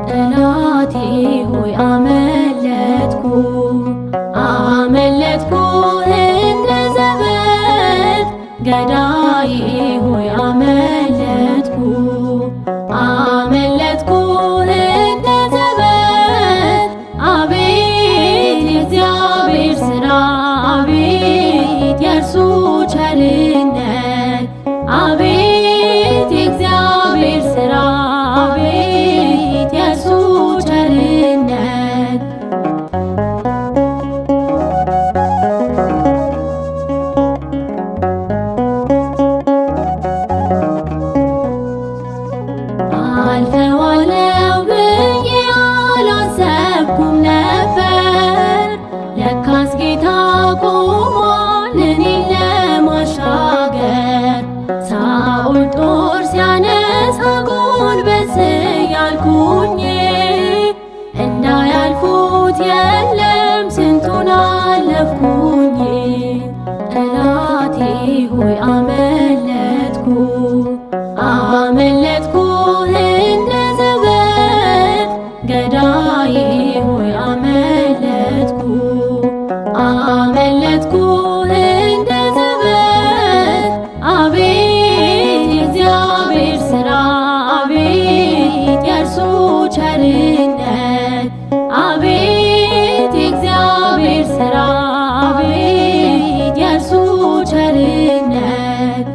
ጠላቴ ሆይ አመለጥኩ አመለጥኩ እንደ ዘበት ገዳዬ ሆይ አመለጥኩ አመለጥኩ እንደ ዘበት አቤት የእግዚአብሔር ሥራ አቤት የእርሱ ቸርነት አቤት የእግዚአብሔር ሥራ አቤት የእርሱ ቸርነት አልፈዋለው ብዬ አላሰብኩም ነበር ለካስ ጌታ ቆሟል እኔን ለማሻገር ሳኦል ጦር ሲያነሳ ጎንበስ ያልኩኝ እንዳያልፉት የለም ስንቱን አለፍኩኝ ጠላቴ ሆይ አመለጥኩ አመለጥኩ እንደ ዘበት ገዳዬ ሆይ አመለጥኩ አመለጥኩ እንደ ዘበት አቤት የእግዚአብሔር ሥራ አቤት የእርሱ ቸርነት አቤት የእግዚአብሔር ሥራ አቤት የእርሱ ቸርነት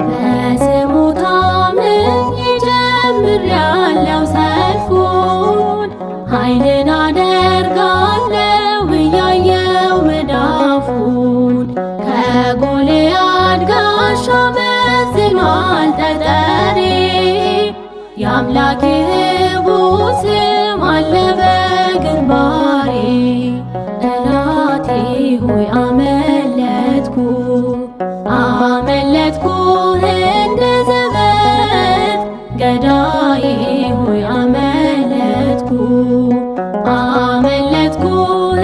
በስሙ ታምኜ ጀምሬያለሁ ሰልፉን ኃይልን አደርጋለሁ እያየው መዳፉን ከጎልያድ ጋሻ መዝኗል ጠጠሬ የአምላኬ ሕቡዕ ስም አለ በግንባሬ ጠላቴ ሆይ አመለጥኩ አመለጥኩ እንደ ዘበት ገዳዬ ሆይ አመለጥኩ አመለጥኩ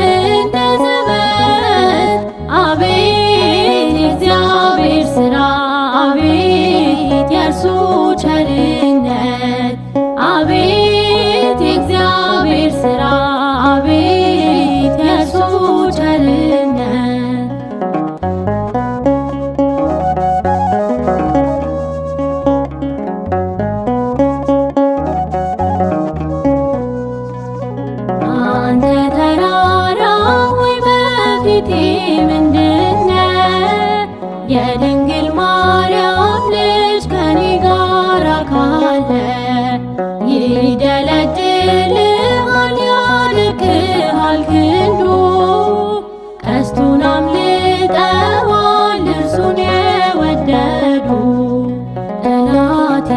እንደ ዘበት አቤት የእግዚአብሔር ሥራ አቤት የእርሱ ቸርነት አቤት የእግዚአብሔር ሥራ አቤት የእርሱ ቸርነት አንተ ተራራ ሆይ በፊቴ ምንድነ የድንግል ማርያም ልጅ ከኔ ጋር ካለ ይደለድልሃል ያርቅሃል ክንዱ ቀስቱን አምልጠዋል እርሱን የወደዱ ጠላቴ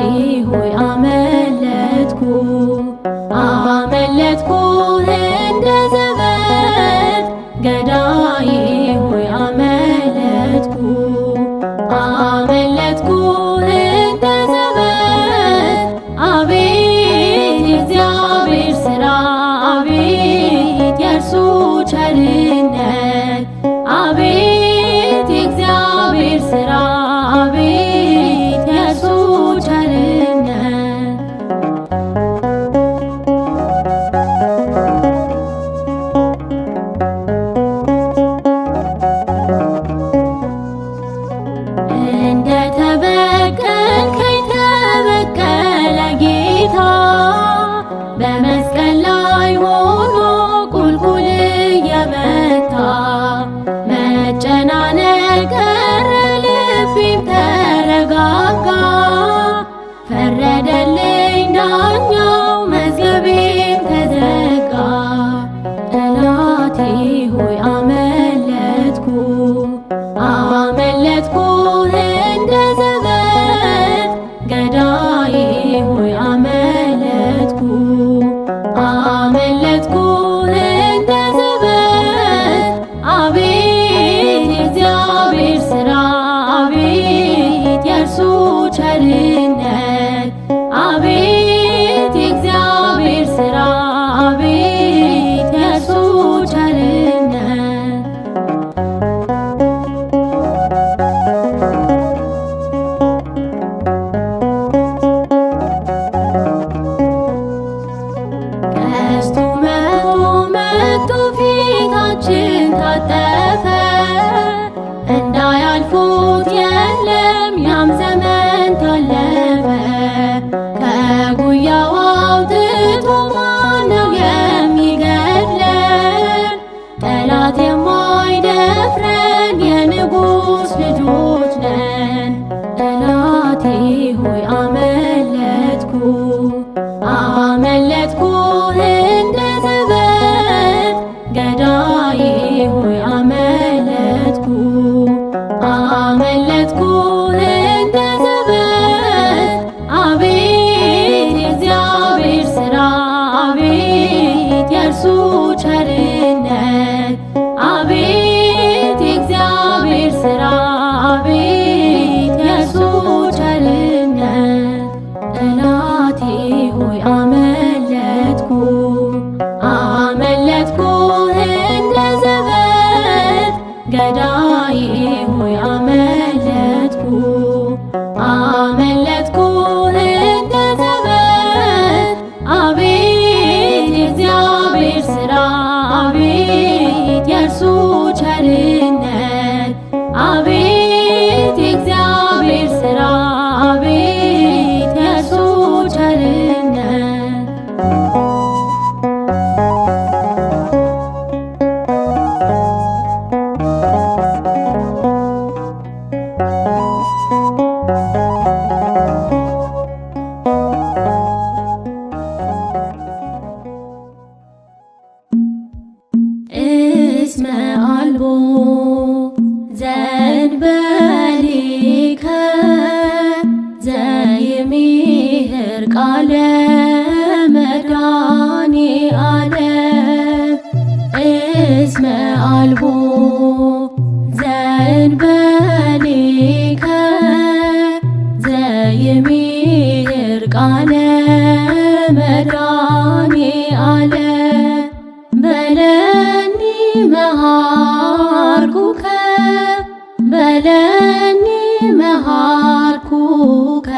ሆይ አመለጥኩ አመለጥኩ እንደ ዘበት ገዳዬ ሆይ ቀስቱ መቶ መቶ ፊታችን ታጠፈ። እንዳያልፉት የለም ያም ዘመን ታለፈ። ከጉያው አውጥቶ ማነው የሚገድለን? ጠላት የማይደፍረን የንጉሥ ልጆች ነን። ጠላቴ ሆይ አመለጥኩ አመለጥኩህ እንደ ዘበት። ገዳዬ ሆይ አመለጥኩ አመለጥኩህ እንደ ዘበት። አቤት የእግዚአብሔር ሥራ፣ አቤት የእርሱ ቸርነት፣ አቤት የእግዚአብሔር ሥራ፣ አቤት የእርሱ ቸርነት። ጠላቴ ሆይ አመለጥኩ አመለጥኩህ እንደ ዘበት። ገዳዬ ሆይ አመለጥኩ አመለጥኩህ እንደ ዘበት። አቤት የእግዚአብሔር ሥራ፣ አቤት የእርሱ ቸርነት፣ አቤት የእግዚአብሔር ሥራ፣ አቤት የእርሱ ቸርነት። እስመ አልቦ ዘእንበሌከ ዘይሜህር ቃለ መድኃኔዓለም። እስመ አልቦ ዘእንበሌከ ዘይሜህር ቃለ መድኃኔዓለም። በለኒ መሃርኩከ በለኒ መሃርኩከ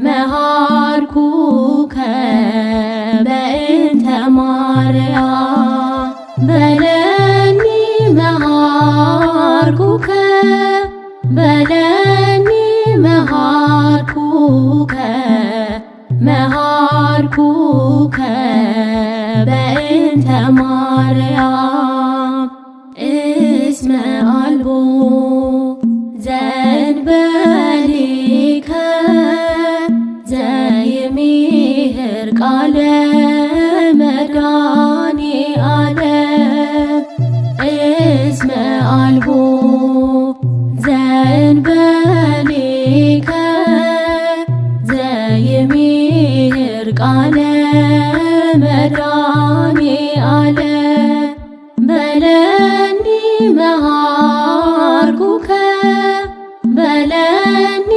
መሃርኩከ በእንተ ማርያም። በለኒ መሃርኩከ በለኒ መሃርኩከ መሃርኩከ በእንተ ማርያም። እስመ አልቦ ዘእንበሌከ ዘይሜህር ቃለ መድኃኔዓለም። እስመ አልቦ ዘእንበሌከ ዘይሜህር ቃለ መድኃኔዓለም። በለኒ መሃርኩከ በለኒ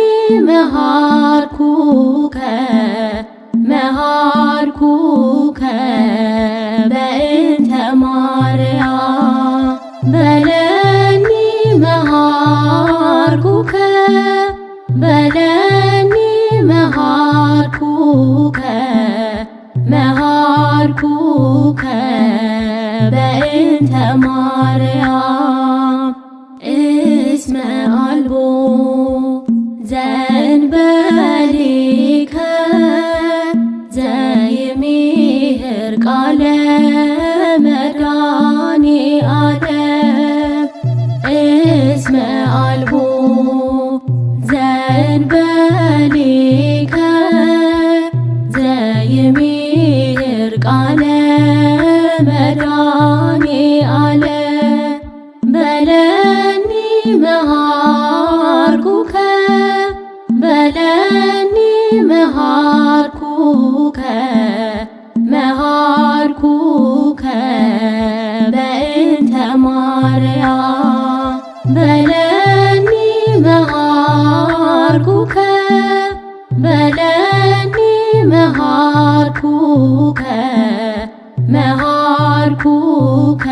መሃርኩከ መሃርኩከ በእንተ ማርያም። በለኒ መሃርኩከ በለኒ መሃርኩከ መሃርኩከ በእንተ ማርያም። እስመ አልቦ ዘእንበሌከ ዘይሜህር ቃለ መድኃኔዓለም። እስመ አልቦ ዘእንበሌከ ዘይሜህር ቃለ መድኃኔዓለም። በለኒ መሃርኩከ በለኒ መሃርኩከ መሃርኩከ በእንተ ማርያም። በለኒ መሃርኩከ በለኒ መሃርኩከ መሃርኩከ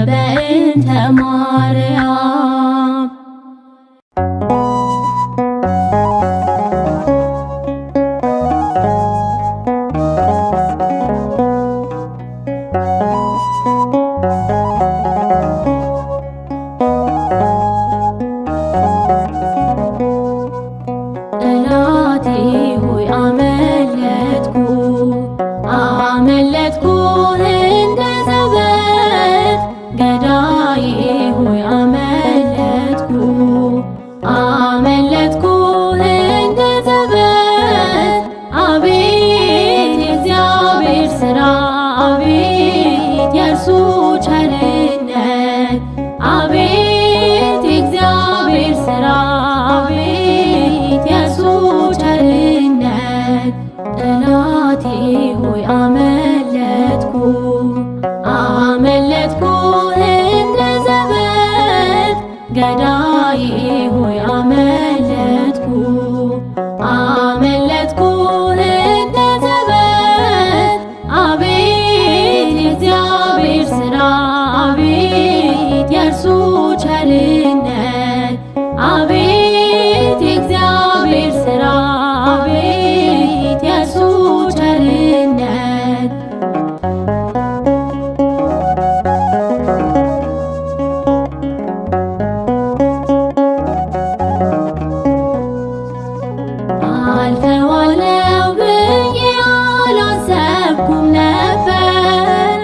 በእንተ ማርያም። አመለጥኩህ እንደ ዘበት ገዳዬ ሆይ አመለጥኩ አመለጥኩህ እንደ ዘበት አቤት የእግዚአብሔር ሥራ አቤት የእርሱ ቸርነት አቤት የእግዚአብሔር ሥራ አቤት የእርሱ ቸርነት ጠላቴ ሆይ አመለጥኩ አመለጥኩህ እንደ ዘበት ገዳዬ ሆይ አመለጥኩ አመለጥኩህ እንደ ዘበት አቤት የእግዚአብሔር ሥራ አቤት የእርሱ ቸርነት አቤት የእግዚአብሔር ሥራ አቤት የእርሱ ቸርነት አልፈዋለው ብዬ አላሰብኩም ነበር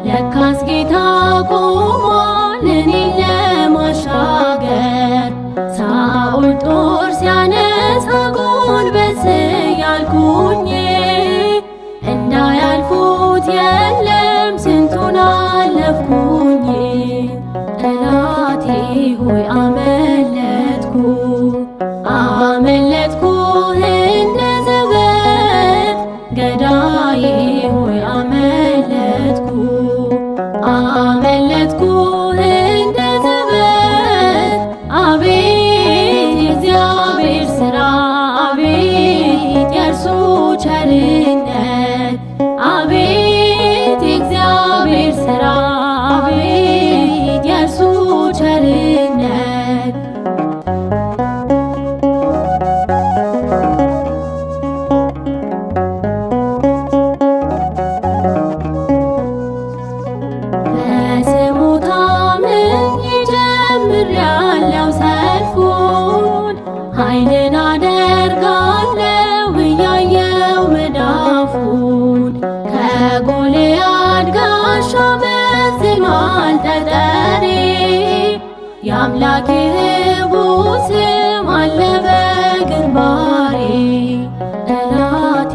ለካስ ጌታ ቆሟል እኔን ለማሻገር ሳኦል ጦር ሲያነሳ ጎንበስ ያልኩኝ እንዳያልፉት የለም ስንቱን አለፍኩኝ ጠላቴ ሆይ አመለጥኩ አመለጥኩህ እንደ ዘበት ገዳዬ ሆይ አመለጥኩ አመለጥኩህ እንደ ዘበት አቤት የእግዚአብሔር ሥራ አቤት የእርሱ ቸርነት አቤት የእግዚአብሔር ሥራ አቤት የእርሱ ቸርነት በስሙ ታምኜ ጀምሬያለሁ ሰልፉን ኃይልን አደርጋለሁ እያየው መዳፉን ከጎልያድ ጋሻ መዝኗል ጠጠሬ የአምላኬ ሕቡዕ ስም አለ በግንባሬ ጠላቴ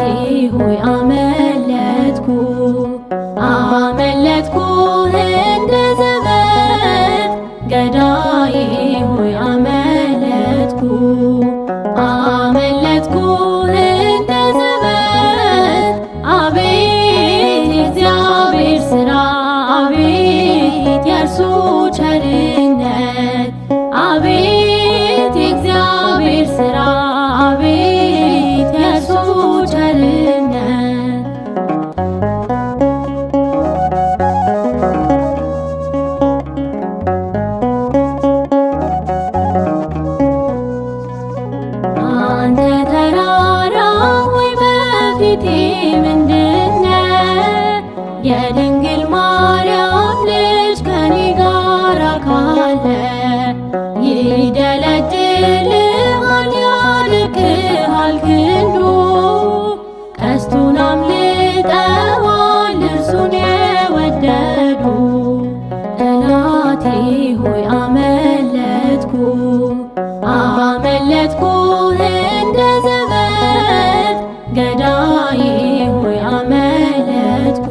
ሆይ አመለጥኩ አመለጥኩህ እንደ ዘበት ገዳዬ ሆይ አመለጥኩ አመለጥኩህ እንደ ዘበት አቤት የእግዚአብሔር ሥራ አቤት የእርሱ ቸርነት አቤት የእግዚአብሔር ሥራ አቤት የእርሱ ቸርነት አንተ ተራራ ሆይ በፊቴ ምንድነ የድንግል ማርያም ልጅ ከኔ ጋር ካለ ይደለድልሃል ያርቅሃል ክንዱ ቀስቱን አምልጠዋል እርሱን የወደዱ ጠላቴ ሆይ አመለጥኩ አመለጥኩህ እንደ ዘበት ገዳዬ ሆይ አመለጥኩ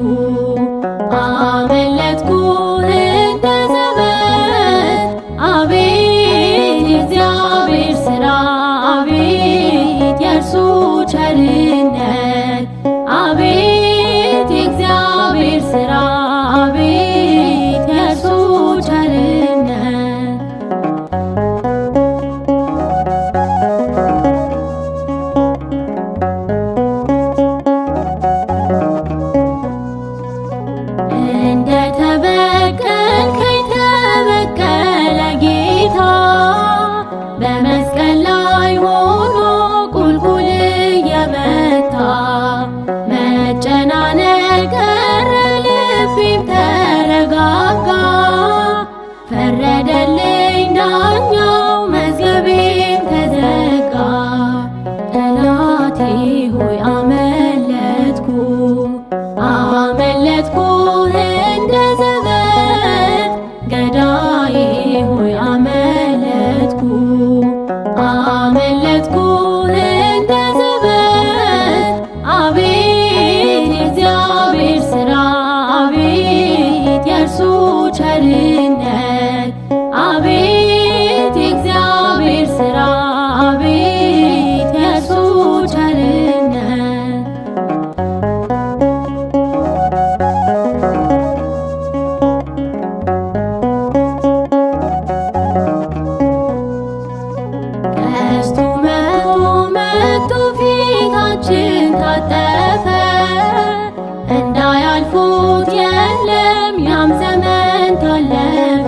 ያልፉት የለም ያም ዘመን ታለፈ።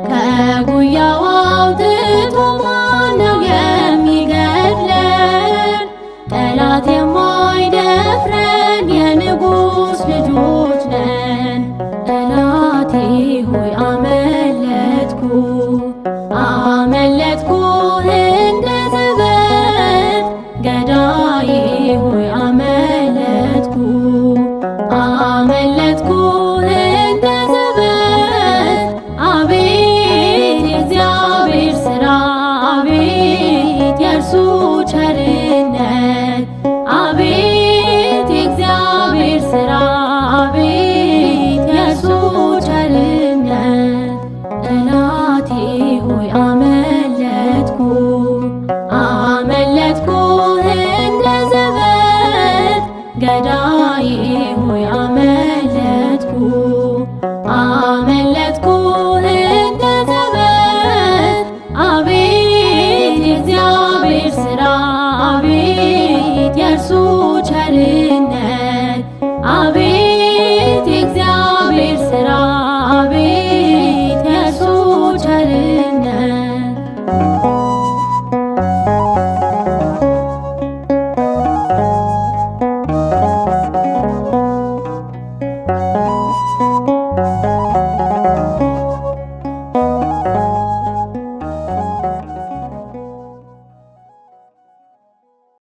ከጉያው አውጥቶ ማነው የሚገድለን? ጠላት የማይደፍረን የንጉሥ ልጆች ነን። ጠላቴ ሆይ አመለጥኩ እንደ ዘበት። ገዳዬ ሆይ አመለጥኩ እንደ ዘበት። አቤት የእግዚአብሔር ሥራ፣ አቤት የእርሱ ቸርነት፣ አቤት የእግዚአብሔር ሥራ፣ አቤት የእርሱ ቸርነት። ጠላቴ ሆይ አመለጥኩ እንደ ዘበት። ገዳዬ ሆይ አመለጥኩ እንደ ዘበት። አቤት የእግዚአብሔር ሥራ፣ አቤት የእርሱ ቸርነት